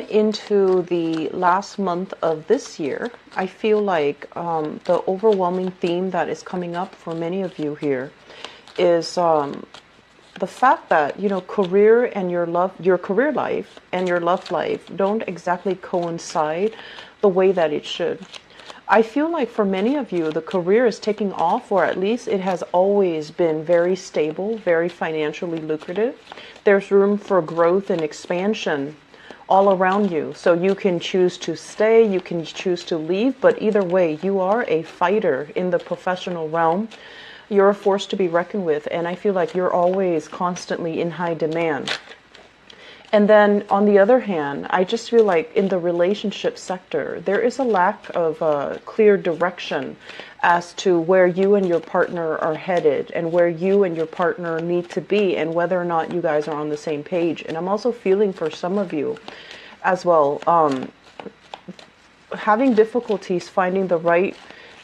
Into the last month of this year, I feel like the overwhelming theme that is coming up for many of you here is the fact that, you know, career and your career life and your love life don't exactly coincide the way that it should. I feel like for many of you, the career is taking off, or at least it has always been very stable, very financially lucrative. There's room for growth and expansion all around you. So you can choose to stay, you can choose to leave, but either way, you are a fighter in the professional realm. You're a force to be reckoned with, and I feel like you're always constantly in high demand. And then on the other hand, I just feel like in the relationship sector, there is a lack of clear direction as to where you and your partner are headed and where you and your partner need to be and whether or not you guys are on the same page. And I'm also feeling for some of you as well, having difficulties finding the right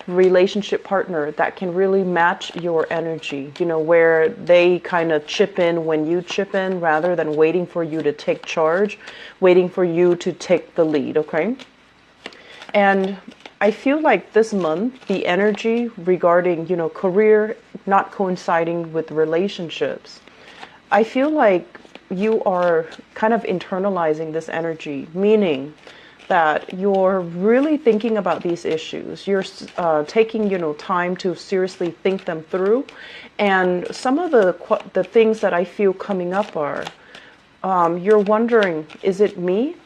relationship partner that can really match your energy, you know, where they kind of chip in when you chip in rather than waiting for you to take charge, waiting for you to take the lead, okay? And I feel like this month, the energy regarding, you know, career not coinciding with relationships, I feel like you are kind of internalizing this energy, meaning that you're really thinking about these issues. You're taking, you know, time to seriously think them through. And some of the things that I feel coming up are, you're wondering, is it me?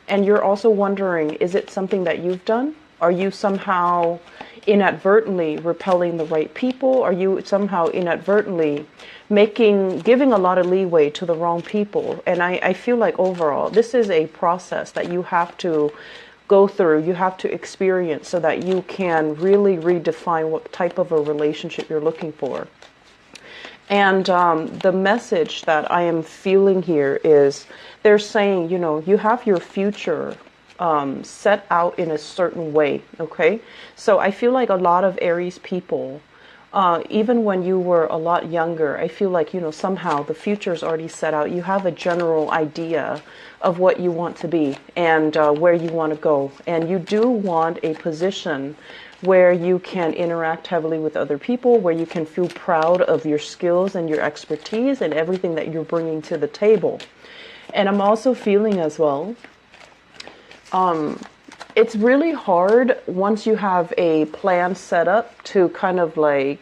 And you're also wondering, is it something that you've done? Are you somehow inadvertently repelling the right people? Are you somehow inadvertently giving a lot of leeway to the wrong people? And I feel like overall, this is a process that you have to go through, you have to experience so that you can really redefine what type of a relationship you're looking for. And the message that I am feeling here is they're saying, you know, you have your future set out in a certain way, okay? So I feel like a lot of Aries people, even when you were a lot younger, I feel like, you know, somehow the future is already set out. You have a general idea of what you want to be and where you want to go. And you do want a position where you can interact heavily with other people, where you can feel proud of your skills and your expertise and everything that you're bringing to the table. And I'm also feeling as well, it's really hard once you have a plan set up to kind of like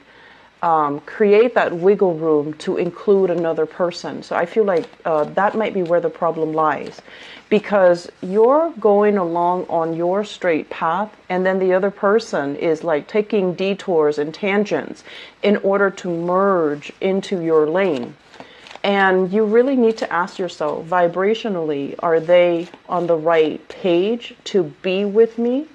create that wiggle room to include another person. So I feel like that might be where the problem lies, because you're going along on your straight path and then the other person is like taking detours and tangents in order to merge into your lane. And you really need to ask yourself, vibrationally, are they on the right page to be with me?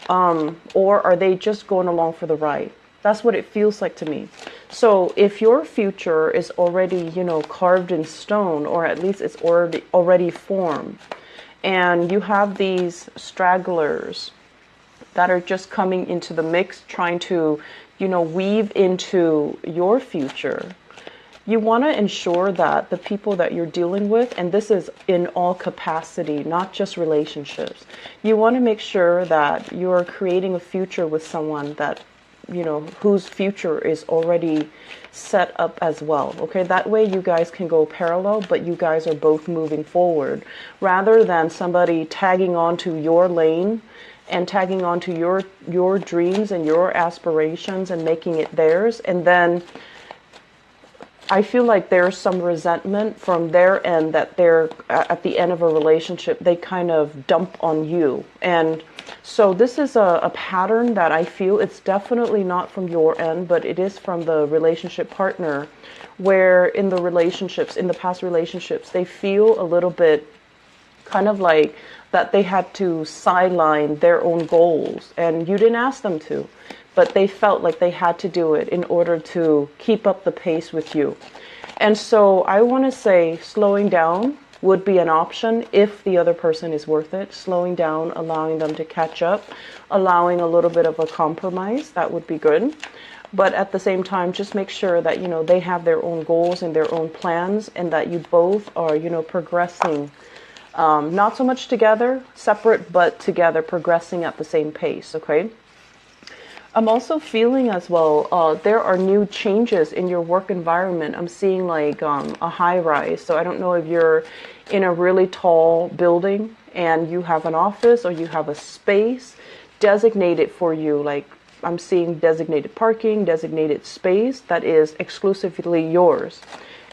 Or are they just going along for the ride? That's what it feels like to me. So if your future is already, you know, carved in stone, or at least it's already formed, and you have these stragglers that are just coming into the mix, trying to, you know, weave into your future, you want to ensure that the people that you're dealing with, and this is in all capacity, not just relationships, you want to make sure that you're creating a future with someone that, you know, whose future is already set up as well. Okay, that way you guys can go parallel, but you guys are both moving forward, rather than somebody tagging onto your lane and tagging onto your dreams and your aspirations and making it theirs. And then I feel like there's some resentment from their end that they're at the end of a relationship, they kind of dump on you. And so this is a pattern that I feel it's definitely not from your end, but it is from the relationship partner, where in the past relationships, they feel a little bit kind of like that they had to sideline their own goals, and you didn't ask them to, but they felt like they had to do it in order to keep up the pace with you. And so I want to say slowing down would be an option if the other person is worth it. Slowing down, allowing them to catch up, allowing a little bit of a compromise, that would be good. But at the same time, just make sure that, you know, they have their own goals and their own plans, and that you both are, you know, progressing Not so much together, separate, but together, progressing at the same pace, okay? I'm also feeling as well, there are new changes in your work environment. I'm seeing like a high rise. So I don't know if you're in a really tall building and you have an office or you have a space designated for you. Like I'm seeing designated parking, designated space that is exclusively yours.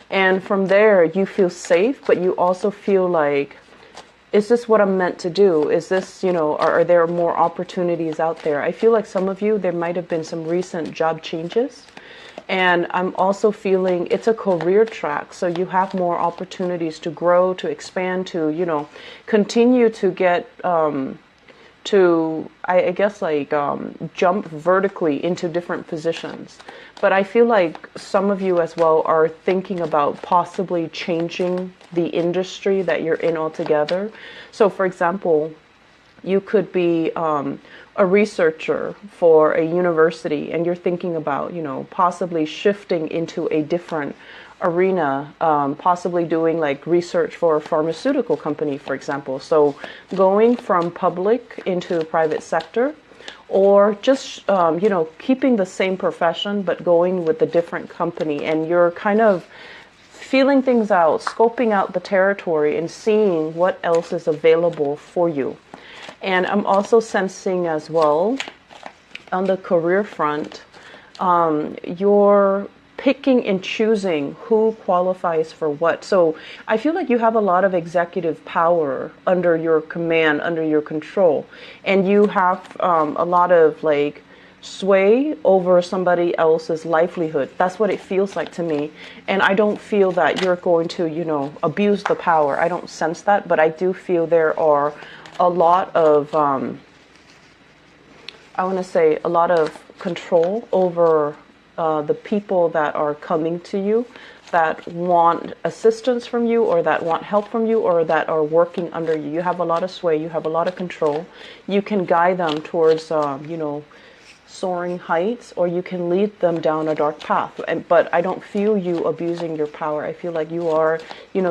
And from there, you feel safe, but you also feel like, is this what I'm meant to do? Is this, are there more opportunities out there? I feel like some of you, there might have been some recent job changes. And I'm also feeling it's a career track. So you have more opportunities to grow, to expand, to, continue to get, I guess, like jump vertically into different positions. But I feel like some of you as well are thinking about possibly changing the industry that you're in altogether. So for example, you could be a researcher for a university and you're thinking about, possibly shifting into a different arena, possibly doing like research for a pharmaceutical company, for example. So going from public into private sector, or just, keeping the same profession, but going with a different company. And you're kind of feeling things out, scoping out the territory and seeing what else is available for you. And I'm also sensing as well on the career front, you're picking and choosing who qualifies for what. So I feel like you have a lot of executive power under your command, under your control, and you have a lot of like sway over somebody else's livelihood. That's what it feels like to me. And I don't feel that you're going to, abuse the power. I don't sense that, but I do feel there are a lot of, I want to say, a lot of control over the people that are coming to you, that want assistance from you, or that want help from you, or that are working under you. You have a lot of sway, you have a lot of control. You can guide them towards, soaring heights, or you can lead them down a dark path. But I don't feel you abusing your power. I feel like you are,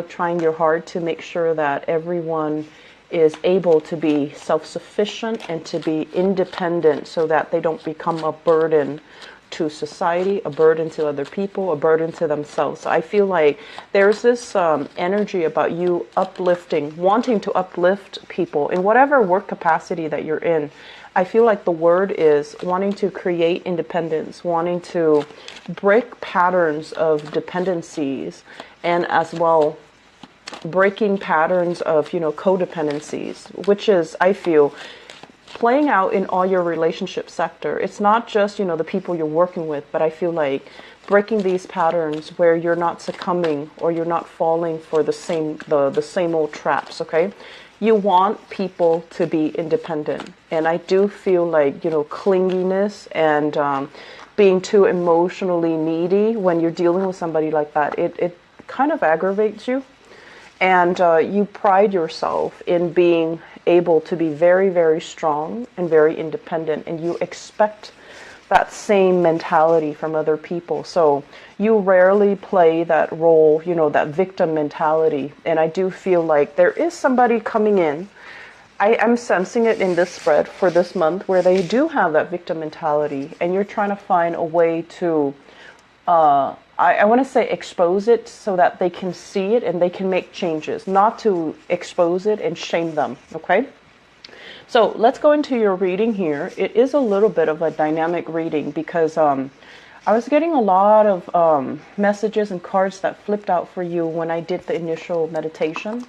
trying your hard to make sure that everyone is able to be self-sufficient and to be independent so that they don't become a burden to society, a burden to other people, a burden to themselves. So I feel like there's this energy about you uplifting, wanting to uplift people in whatever work capacity that you're in. I feel like the word is wanting to create independence, wanting to break patterns of dependencies, and as well breaking patterns of, codependencies, which is, I feel, playing out in all your relationship sector. It's not just, the people you're working with, but I feel like breaking these patterns where you're not succumbing or you're not falling for the same old traps, okay? You want people to be independent. And I do feel like, clinginess and being too emotionally needy when you're dealing with somebody like that, it kind of aggravates you. And you pride yourself in being able to be very, very strong and very independent. And you expect that same mentality from other people. So you rarely play that role, that victim mentality. And I do feel like there is somebody coming in. I am sensing it in this spread for this month where they do have that victim mentality. And you're trying to find a way to I want to say expose it so that they can see it and they can make changes, not to expose it and shame them, okay? So let's go into your reading here. It is a little bit of a dynamic reading because I was getting a lot of messages and cards that flipped out for you when I did the initial meditation.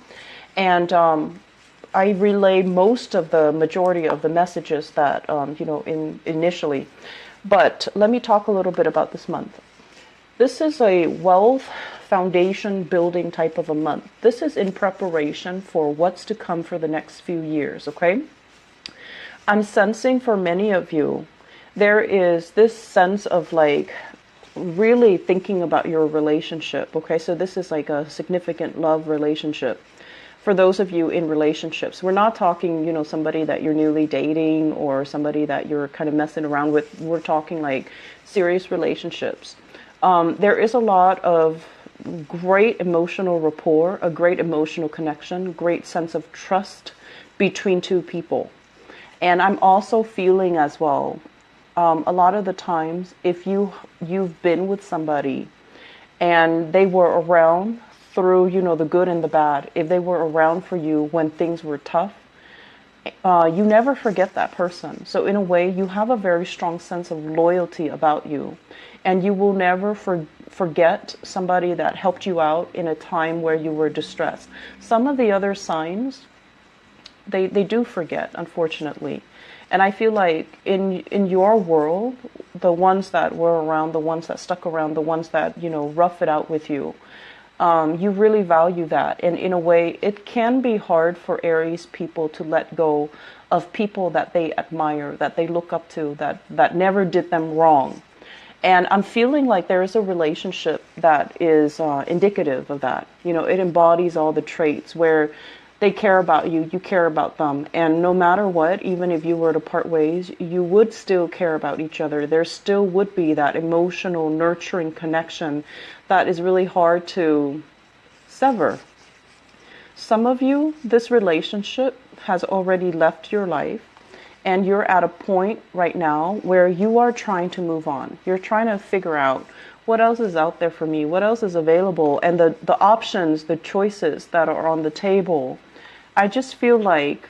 And I relayed most of the majority of the messages that, initially. But let me talk a little bit about this month. This is a wealth foundation building type of a month. This is in preparation for what's to come for the next few years, okay? I'm sensing for many of you, there is this sense of like really thinking about your relationship, okay? So this is like a significant love relationship. For those of you in relationships, we're not talking, somebody that you're newly dating or somebody that you're kind of messing around with. We're talking like serious relationships. There is a lot of great emotional rapport, a great emotional connection, great sense of trust between two people. And I'm also feeling as well, a lot of the times, if you've been with somebody and they were around through, the good and the bad, if they were around for you when things were tough, you never forget that person. So in a way, you have a very strong sense of loyalty about you, and you will never forget somebody that helped you out in a time where you were distressed. Some of the other signs, they do forget, unfortunately. And I feel like in your world, the ones that were around, the ones that stuck around, the ones that, rough it out with you, you really value that. And in a way, it can be hard for Aries people to let go of people that they admire, that they look up to, that never did them wrong. And I'm feeling like there is a relationship that is indicative of that. It embodies all the traits where they care about you, you care about them. And no matter what, even if you were to part ways, you would still care about each other. There still would be that emotional, nurturing connection that is really hard to sever. Some of you, this relationship has already left your life, and you're at a point right now where you are trying to move on. You're trying to figure out what else is out there for me, what else is available, and the options, the choices that are on the table. I just feel like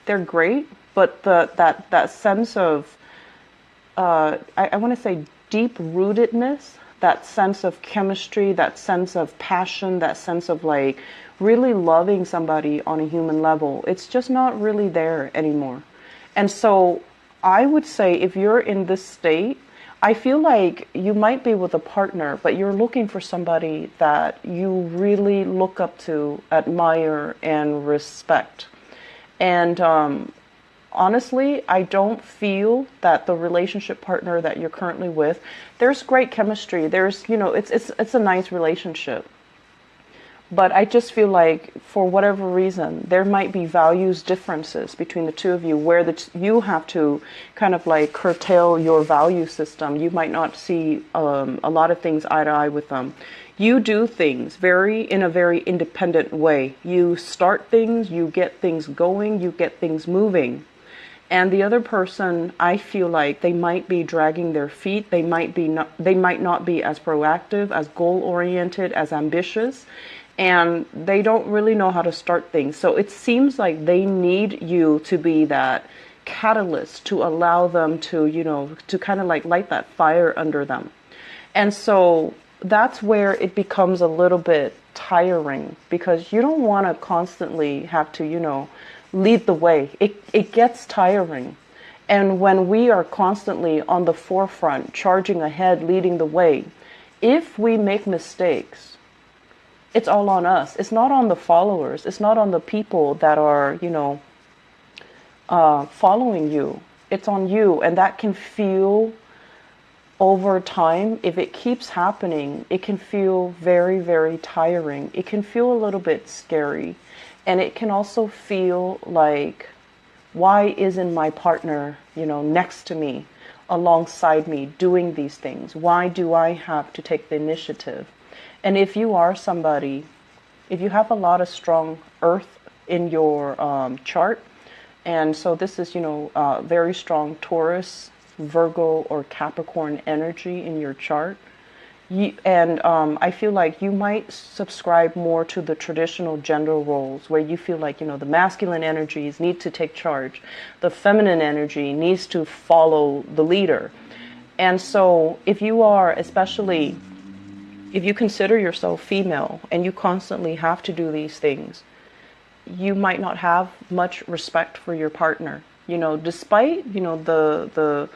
they're great, but that sense of, I want to say deep rootedness, that sense of chemistry, that sense of passion, that sense of like really loving somebody on a human level, it's just not really there anymore. And so I would say if you're in this state, I feel like you might be with a partner, but you're looking for somebody that you really look up to, admire, and respect. And honestly, I don't feel that the relationship partner that you're currently with, there's great chemistry. There's, it's a nice relationship. But I just feel like for whatever reason, there might be values differences between the two of you where you have to kind of like curtail your value system. You might not see a lot of things eye to eye with them. You do things in a very independent way. You start things, you get things going, you get things moving. And the other person, I feel like they might be dragging their feet. They might not be as proactive, as goal-oriented, as ambitious. And they don't really know how to start things. So it seems like they need you to be that catalyst to allow them to, to kind of like light that fire under them. And so that's where it becomes a little bit tiring, because you don't want to constantly have to, lead the way. It gets tiring. And when we are constantly on the forefront, charging ahead, leading the way, if we make mistakes, it's all on us. It's not on the followers. It's not on the people that are, following you. It's on you. And that can feel, over time, if it keeps happening, it can feel very, very tiring. It can feel a little bit scary. And it can also feel like, why isn't my partner, next to me, alongside me, doing these things? Why do I have to take the initiative? And if you are somebody, if you have a lot of strong earth in your chart, and so this is, very strong Taurus, Virgo, or Capricorn energy in your chart, I feel like you might subscribe more to the traditional gender roles where you feel like, the masculine energies need to take charge. The feminine energy needs to follow the leader. And so if you are, especially if you consider yourself female and you constantly have to do these things, you might not have much respect for your partner. Despite, the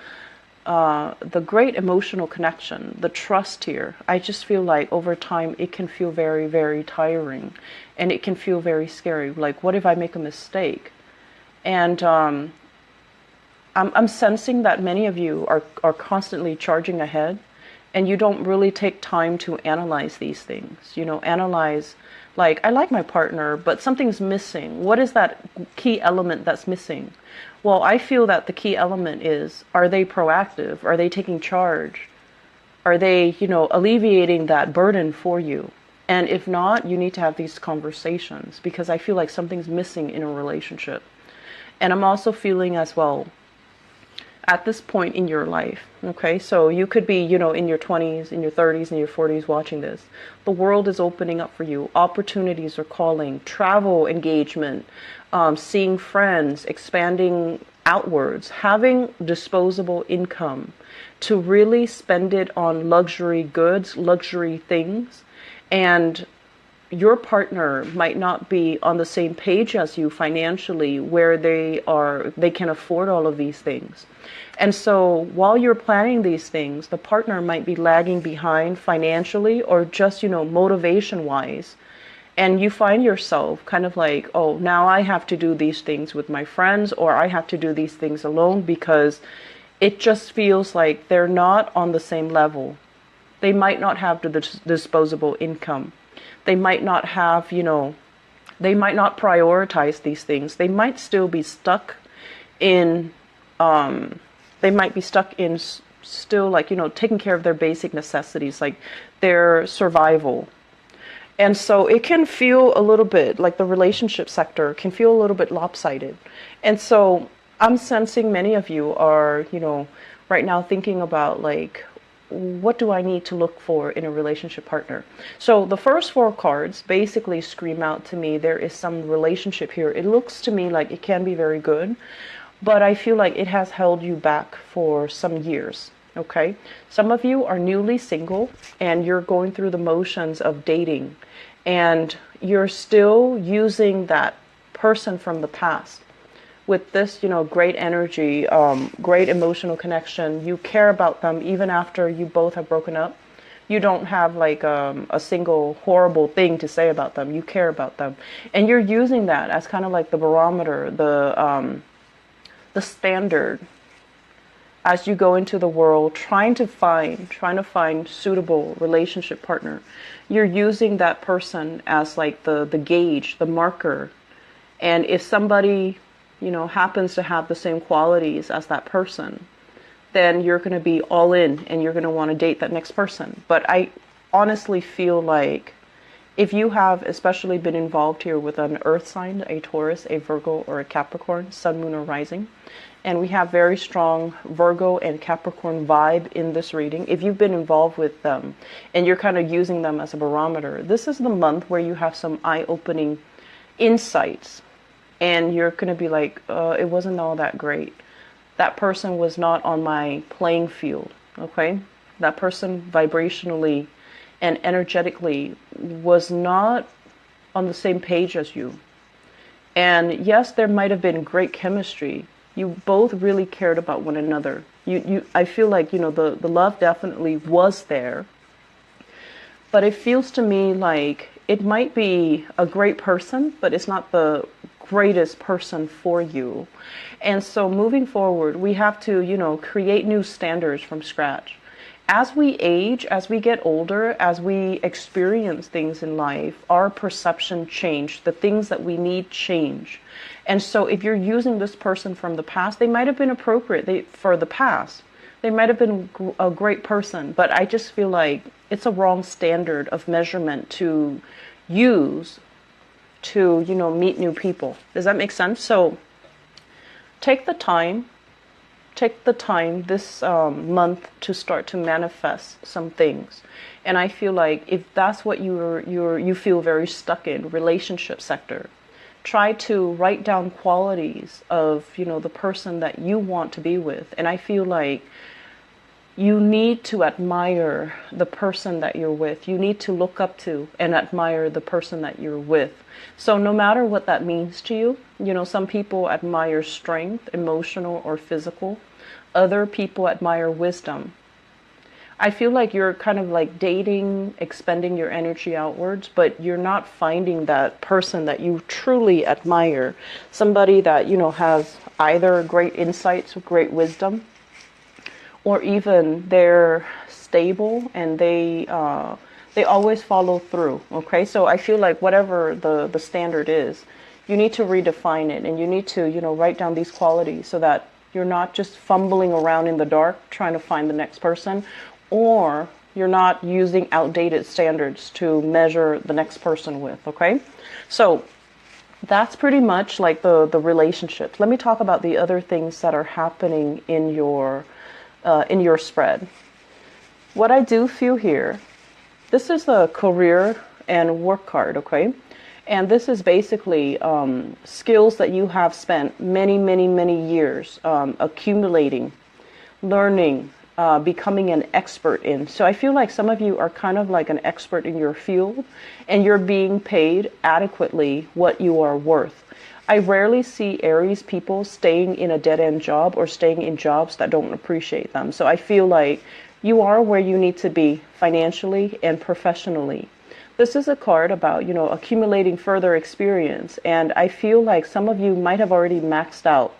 great emotional connection, the trust here, I just feel like over time it can feel very, very tiring, and it can feel very scary. Like, what if I make a mistake? And I'm sensing that many of you are constantly charging ahead, and you don't really take time to analyze these things. Analyze, like, I like my partner, but something's missing. What is that key element that's missing? Well, I feel that the key element is, are they proactive? Are they taking charge? Are they, alleviating that burden for you? And if not, you need to have these conversations, because I feel like something's missing in a relationship. And I'm also feeling as well, at this point in your life, okay? So you could be, in your 20s, in your 30s, in your 40s watching this. The world is opening up for you. Opportunities are calling. Travel engagement, seeing friends, expanding outwards, having disposable income to really spend it on luxury goods, luxury things. And your partner might not be on the same page as you financially, where they can afford all of these things. And so while you're planning these things, the partner might be lagging behind financially, or just, motivation wise. And you find yourself kind of like, oh, now I have to do these things with my friends, or I have to do these things alone, because it just feels like they're not on the same level. They might not have the disposable income. They might not have, they might not prioritize these things. They might still be stuck in, still like, taking care of their basic necessities, like their survival. And so it can feel a little bit like the relationship sector can feel a little bit lopsided. And so I'm sensing many of you are, right now thinking about like, what do I need to look for in a relationship partner? So the first 4 cards basically scream out to me, there is some relationship here. It looks to me like it can be very good, but I feel like it has held you back for some years. Okay. Some of you are newly single and you're going through the motions of dating, and you're still using that person from the past with this, great energy, great emotional connection. You care about them even after you both have broken up. You don't have like a single horrible thing to say about them. You care about them, and you're using that as kind of like the barometer, the standard, as you go into the world, trying to find suitable relationship partner. You're using that person as like the gauge, the marker. And if somebody, happens to have the same qualities as that person, then you're going to be all in and you're going to want to date that next person. But I honestly feel like if you have especially been involved here with an earth sign, a Taurus, a Virgo, or a Capricorn, sun, moon, or rising, and we have very strong Virgo and Capricorn vibe in this reading. If you've been involved with them and you're kind of using them as a barometer, this is the month where you have some eye-opening insights. And you're going to be like, it wasn't all that great. That person was not on my playing field, okay? That person vibrationally and energetically was not on the same page as you. And yes, there might have been great chemistry. You both really cared about one another. I feel like, the love definitely was there. But it feels to me like it might be a great person, but it's not the greatest person for you. And so moving forward, we have to, create new standards from scratch. As we age, as we get older, as we experience things in life, our perception change. The things that we need change. And so if you're using this person from the past, they might have been appropriate for the past. They might have been a great person, but I just feel like it's a wrong standard of measurement to use to, meet new people. Does that make sense? So take the time this month to start to manifest some things. And I feel like if that's what you feel very stuck in, relationship sector, try to write down qualities of, the person that you want to be with. And I feel like you need to admire the person that you're with. You need to look up to and admire the person that you're with. So no matter what that means to you, some people admire strength, emotional or physical. Other people admire wisdom. I feel like you're kind of like dating, expending your energy outwards, but you're not finding that person that you truly admire. Somebody that, has either great insights, great wisdom, or even they're stable and they always follow through. Okay, so I feel like whatever the standard is, you need to redefine it, and you need to write down these qualities so that you're not just fumbling around in the dark trying to find the next person, or You're not using outdated standards to measure the next person with, okay? So that's pretty much like the relationships. Let me talk about the other things that are happening in your spread. What I do feel here, this is the career and work card, okay? And this is basically skills that you have spent many, many, many years accumulating, learning, becoming an expert in. So I feel like some of you are kind of like an expert in your field, and you're being paid adequately what you are worth. I rarely see Aries people staying in a dead-end job or staying in jobs that don't appreciate them. So I feel like you are where you need to be financially and professionally. This is a card about, accumulating further experience. And I feel like some of you might have already maxed out.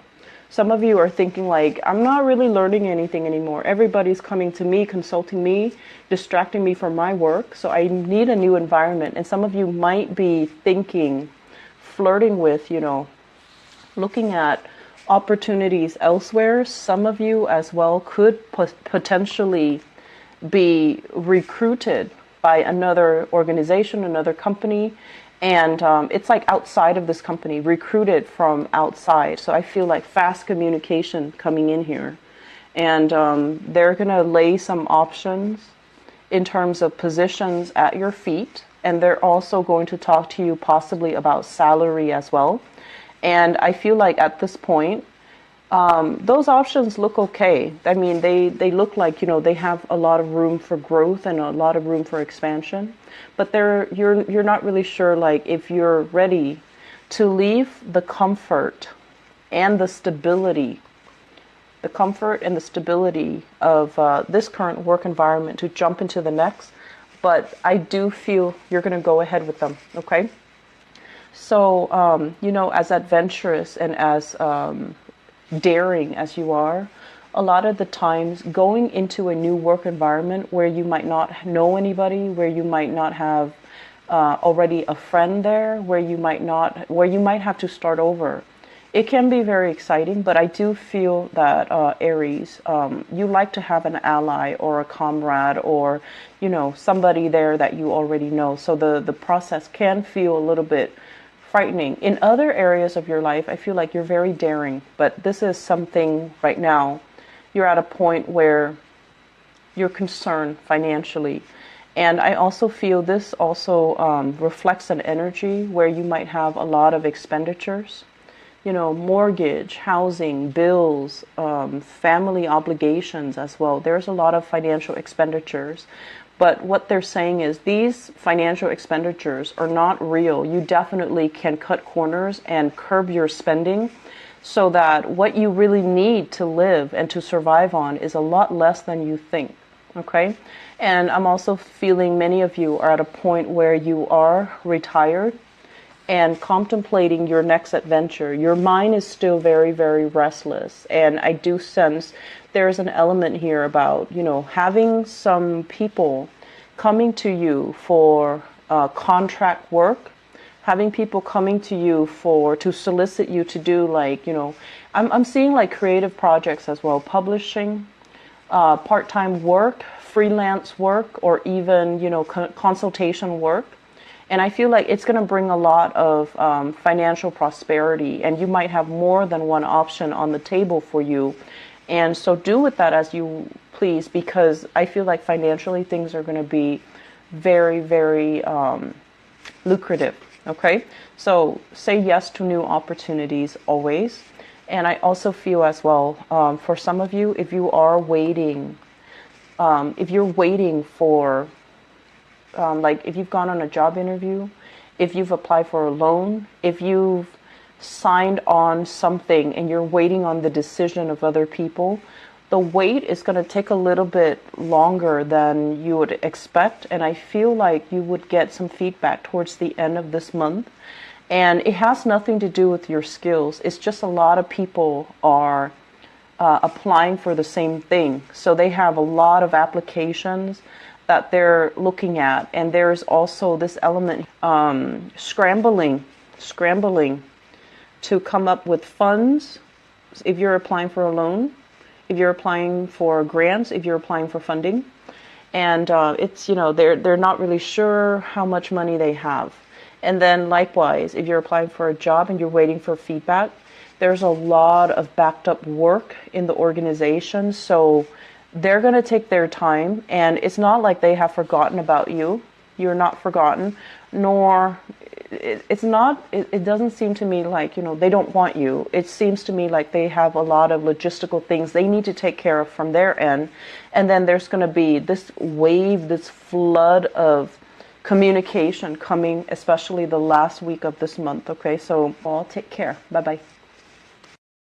Some of you are thinking like, I'm not really learning anything anymore. Everybody's coming to me, consulting me, distracting me from my work. So I need a new environment. And some of you might be thinking, flirting with, looking at opportunities elsewhere. Some of you as well could potentially be recruited by another organization, another company, and it's like outside of this company, recruited from outside. So I feel like fast communication coming in here, and they're going to lay some options in terms of positions at your feet, and they're also going to talk to you possibly about salary as well. And I feel like at this point, those options look okay. I mean, they look like, they have a lot of room for growth and a lot of room for expansion, but you're not really sure like if you're ready to leave the comfort and the stability of this current work environment to jump into the next. But I do feel you're going to go ahead with them. Okay. So, as adventurous and as, daring as you are, a lot of the times going into a new work environment where you might not know anybody, where you might not have already a friend there, where you might have to start over. It can be very exciting, but I do feel that Aries, you like to have an ally or a comrade or, somebody there that you already know. So the process can feel a little bit frightening. In other areas of your life, I feel like you're very daring, but this is something right now. You're at a point where you're concerned financially. And I also feel this also reflects an energy where you might have a lot of expenditures, mortgage, housing, bills, family obligations as well. There's a lot of financial expenditures. But what they're saying is these financial expenditures are not real. You definitely can cut corners and curb your spending so that what you really need to live and to survive on is a lot less than you think. Okay? And I'm also feeling many of you are at a point where you are retired and contemplating your next adventure. Your mind is still very, very restless. And I do sense there's an element here about, having some people coming to you for contract work, having people coming to you to solicit you to do like, I'm seeing like creative projects as well, publishing, part-time work, freelance work, or even, consultation work. And I feel like it's going to bring a lot of financial prosperity, and you might have more than one option on the table for you. And so do with that as you please, because I feel like financially things are going to be very, very lucrative. Okay? So say yes to new opportunities always. And I also feel as well, for some of you, if you are waiting, if you're waiting for, like if you've gone on a job interview, if you've applied for a loan, if you've signed on something and you're waiting on the decision of other people, the wait is going to take a little bit longer than you would expect. And I feel like you would get some feedback towards the end of this month. And it has nothing to do with your skills. It's just a lot of people are applying for the same thing. So they have a lot of applications that they're looking at. And there's also this element, scrambling to come up with funds if you're applying for a loan, if you're applying for grants, if you're applying for funding. and it's, you know, they're not really sure how much money they have. And then likewise, if you're applying for a job and you're waiting for feedback, there's a lot of backed up work in the organization, so they're going to take their time, and it's not like they have forgotten about you. You're not forgotten, nor it doesn't seem to me like, you know, they don't want you. It seems to me like they have a lot of logistical things they need to take care of from their end. And then there's going to be this wave, this flood of communication coming, especially the last week of this month. Okay, so all take care. Bye bye.